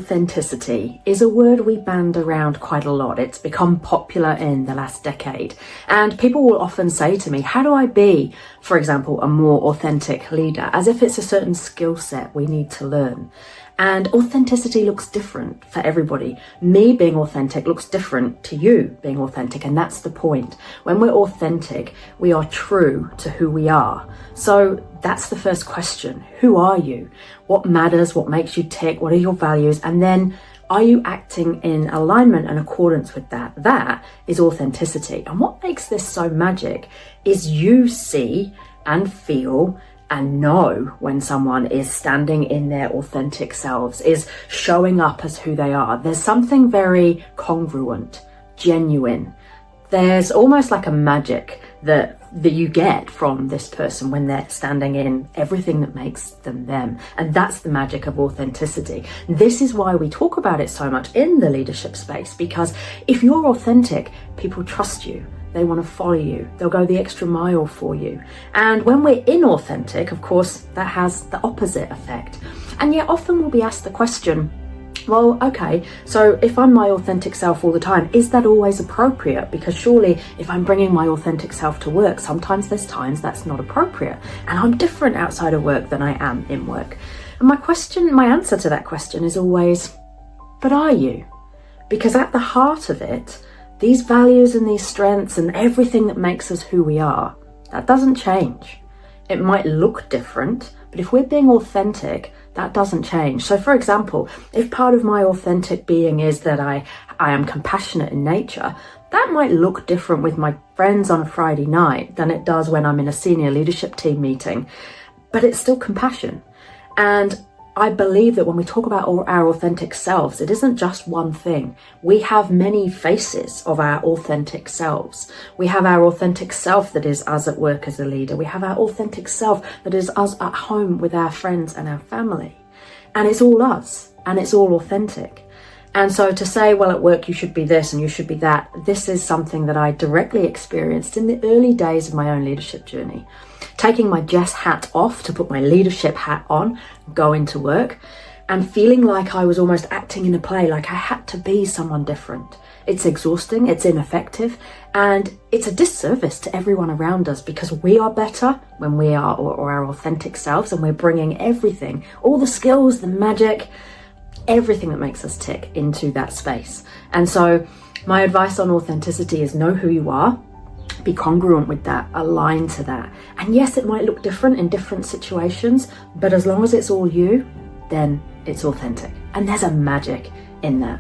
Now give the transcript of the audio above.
authenticity is a word we band around quite a lot. It's become popular in the last decade. And people will often say to me, how do I be, for example, a more authentic leader? As if it's a certain skill set we need to learn. And authenticity looks different for everybody. Me being authentic looks different to you being authentic, and that's the point. When we're authentic, we are true to who we are. So that's the first question. Who are you? What matters? What makes you tick? What are your values? And then, are you acting in alignment and accordance with that? That is authenticity. And what makes this so magic is you see and feel and know when someone is standing in their authentic selves, is showing up as who they are. There's something very congruent, genuine. There's almost like a magic that you get from this person when they're standing in everything that makes them them. And that's the magic of authenticity. This is why we talk about it so much in the leadership space, because if you're authentic, people trust you. They want to follow you. They'll go the extra mile for you. And when we're inauthentic, of course, that has the opposite effect. And yet often we'll be asked the question, well, okay, so if I'm my authentic self all the time, is that always appropriate? Because surely if I'm bringing my authentic self to work, sometimes there's times that's not appropriate. And I'm different outside of work than I am in work. And my answer to that question is always, but are you? Because at the heart of it, these values and these strengths and everything that makes us who we are, that doesn't change. It might look different, but if we're being authentic, that doesn't change. So for example, if part of my authentic being is that I am compassionate in nature, that might look different with my friends on a Friday night than it does when I'm in a senior leadership team meeting, but it's still compassion. And I believe that when we talk about our authentic selves, it isn't just one thing. We have many faces of our authentic selves. We have our authentic self that is us at work as a leader. We have our authentic self that is us at home with our friends and our family. And it's all us, and it's all authentic. And so to say, well, at work you should be this and you should be that, this is something that I directly experienced in the early days of my own leadership journey. Taking my Jess hat off to put my leadership hat on, go into work, and feeling like I was almost acting in a play, like I had to be someone different. It's exhausting, it's ineffective, and it's a disservice to everyone around us, because we are better when we are or our authentic selves, and we're bringing everything, all the skills, the magic, everything that makes us tick into that space. And so my advice on authenticity is know who you are, be congruent with that, align to that. And yes, it might look different in different situations, but as long as it's all you, then it's authentic. And there's a magic in that.